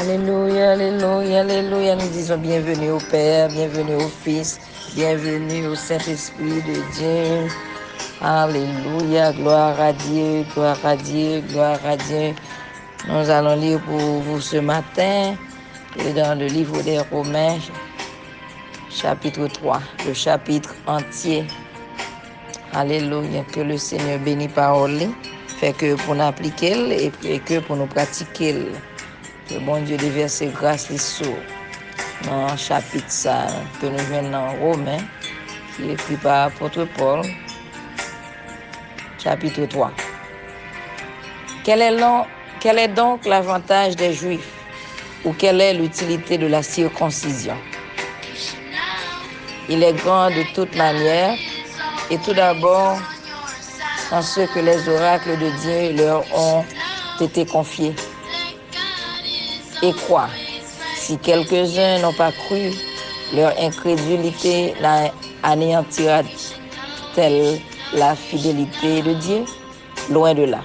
Alléluia, alléluia, alléluia. Nous disons bienvenue au Père, bienvenue au Fils, bienvenue au Saint-Esprit de Dieu. Alléluia, gloire à Dieu, gloire à Dieu, gloire à Dieu. Nous allons lire pour vous ce matin dans le livre des Romains, chapitre 3, le chapitre entier. Alléluia, que le Seigneur bénisse parole, fait que pour nous appliquer et que pour nous pratiquer. Que bon Dieu déverse grâce les sous dans le chapitre ça, que nous venons dans Romains, qui est écrit par l'apôtre Paul, chapitre 3. Quel est donc l'avantage des Juifs ou quelle est l'utilité de la circoncision? Il est grand de toute manière et tout d'abord en ce que les oracles de Dieu leur ont été confiés. Et quoi? Si quelques-uns n'ont pas cru, leur incrédulité anéantira-t-elle la fidélité de Dieu? Loin de là.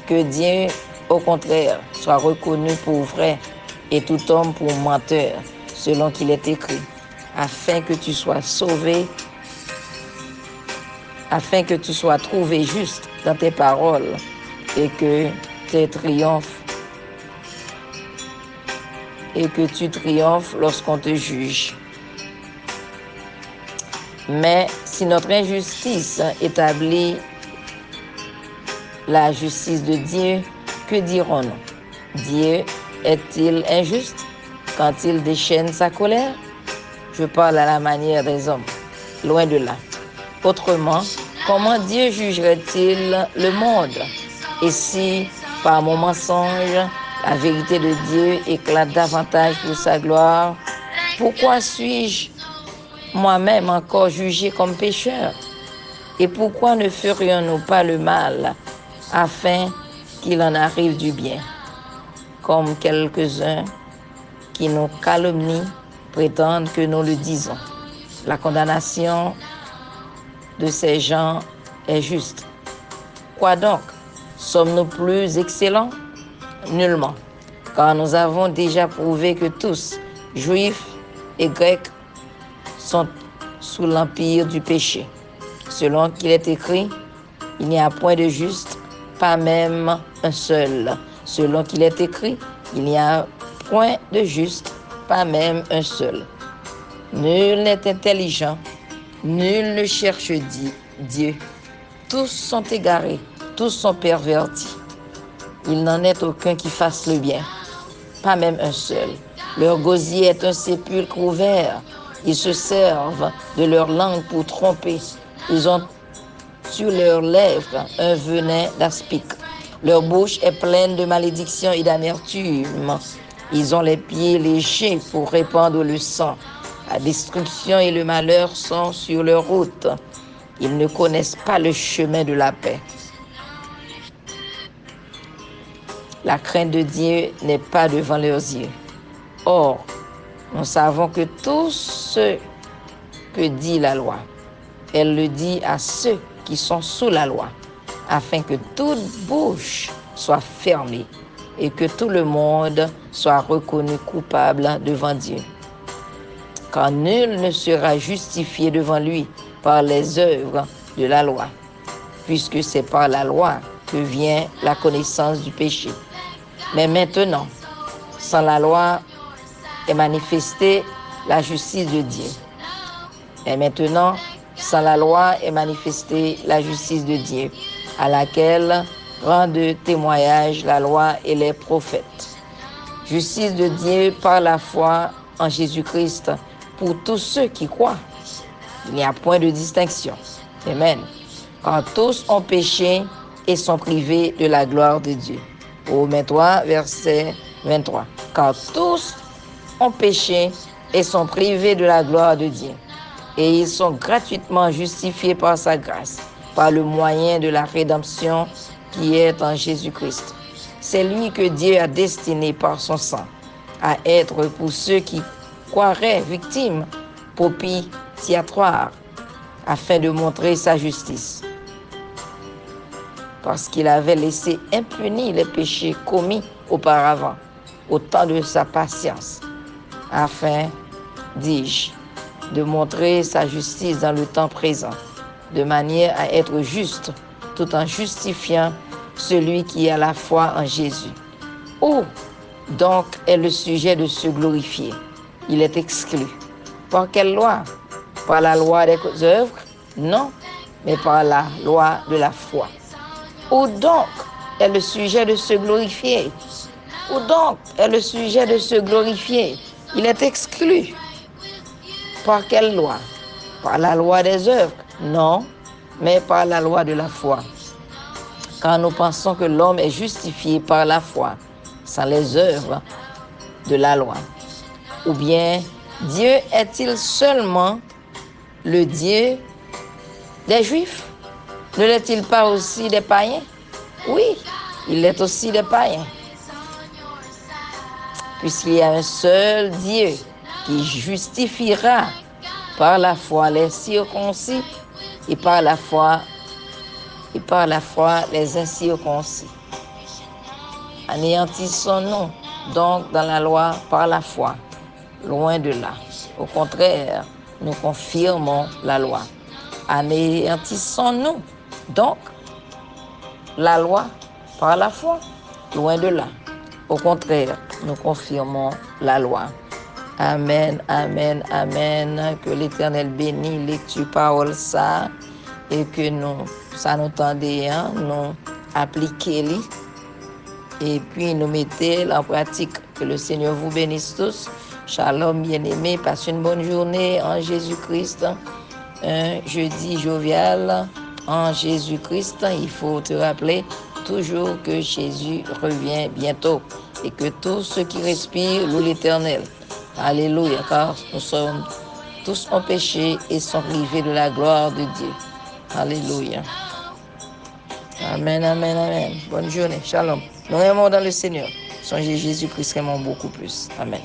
Que Dieu, au contraire, soit reconnu pour vrai et tout homme pour menteur, selon qu'il est écrit, afin que tu sois sauvé, afin que tu sois trouvé juste dans tes paroles et que tu triomphes lorsqu'on te juge. Mais si notre injustice établit la justice de Dieu, que dirons-nous? Dieu est-il injuste quand il déchaîne sa colère? Je parle à la manière des hommes, loin de là. Autrement, comment Dieu jugerait-il le monde? Et si, par mon mensonge, la vérité de Dieu éclate davantage pour sa gloire, pourquoi suis-je moi-même encore jugé comme pécheur? Et pourquoi ne ferions-nous pas le mal afin qu'il en arrive du bien? Comme quelques-uns qui nous calomnient prétendent que nous le disons. La condamnation de ces gens est juste. Quoi donc? Sommes-nous plus excellents? Nullement, car nous avons déjà prouvé que tous, juifs et grecs, sont sous l'empire du péché. Selon qu'il est écrit, il n'y a point de juste, pas même un seul. Selon qu'il est écrit, il n'y a point de juste, pas même un seul. Nul n'est intelligent, nul ne cherche Dieu. Tous sont égarés, tous sont pervertis. Il n'en est aucun qui fasse le bien, pas même un seul. Leur gosier est un sépulcre ouvert. Ils se servent de leur langue pour tromper. Ils ont sur leurs lèvres un venin d'aspic. Leur bouche est pleine de malédiction et d'amertume. Ils ont les pieds légers pour répandre le sang. La destruction et le malheur sont sur leur route. Ils ne connaissent pas le chemin de la paix. La crainte de Dieu n'est pas devant leurs yeux. Or, nous savons que tout ce que dit la loi, elle le dit à ceux qui sont sous la loi, afin que toute bouche soit fermée et que tout le monde soit reconnu coupable devant Dieu. Car nul ne sera justifié devant lui par les œuvres de la loi, puisque c'est par la loi que vient la connaissance du péché. Mais maintenant, sans la loi est manifestée la justice de Dieu. Et maintenant, sans la loi est manifestée la justice de Dieu, à laquelle rendent témoignage la loi et les prophètes. Justice de Dieu par la foi en Jésus-Christ pour tous ceux qui croient. Il n'y a point de distinction. Amen. Car tous ont péché et sont privés de la gloire de Dieu. Romains 3, verset 23. Car tous ont péché et sont privés de la gloire de Dieu. Et ils sont gratuitement justifiés par sa grâce, par le moyen de la rédemption qui est en Jésus-Christ. C'est lui que Dieu a destiné par son sang à être pour ceux qui croiraient victimes propitiatoires, afin de montrer sa justice. Parce qu'il avait laissé impunis les péchés commis auparavant. au temps de sa patience, afin, dis-je, de montrer sa justice dans le temps présent, de manière à être juste, tout en justifiant celui qui a la foi en Jésus. Où donc est le sujet de se glorifier? Il est exclu. Par quelle loi? Par la loi des œuvres? Non, mais par la loi de la foi. Où donc est le sujet de se glorifier? Où donc est le sujet de se glorifier? Il est exclu. Par quelle loi? Par la loi des œuvres? Non, mais par la loi de la foi. Car nous pensons que l'homme est justifié par la foi, sans les œuvres de la loi. Ou bien, Dieu est-il seulement le Dieu des Juifs? Ne l'est-il pas aussi des païens? Oui, il est aussi des païens. Puisqu'il y a un seul Dieu qui justifiera par la foi les circoncis et par la foi les incirconcis. Anéantissons-nous donc dans la loi par la foi? Loin de là. Au contraire, nous confirmons la loi. Anéantissons-nous donc la loi par la foi? Loin de là. Au contraire, nous confirmons la loi. Amen, amen, amen. Que l'Éternel bénisse lecture parole ça et que ça nous tende, nous appliquer et puis nous mettons en pratique. Que le Seigneur vous bénisse tous. Shalom, bien-aimés. Passe une bonne journée en Jésus-Christ. Un jeudi jovial en Jésus-Christ. Il faut te rappeler toujours que Jésus revient bientôt et que tous ceux qui respirent louent l'Éternel. Alléluia, car nous sommes tous en péché et sont privés de la gloire de Dieu. Alléluia. Amen, amen, amen. Bonne journée. Shalom. Nous aimons dans le Seigneur. Songez Jésus-Christ aimons beaucoup plus. Amen.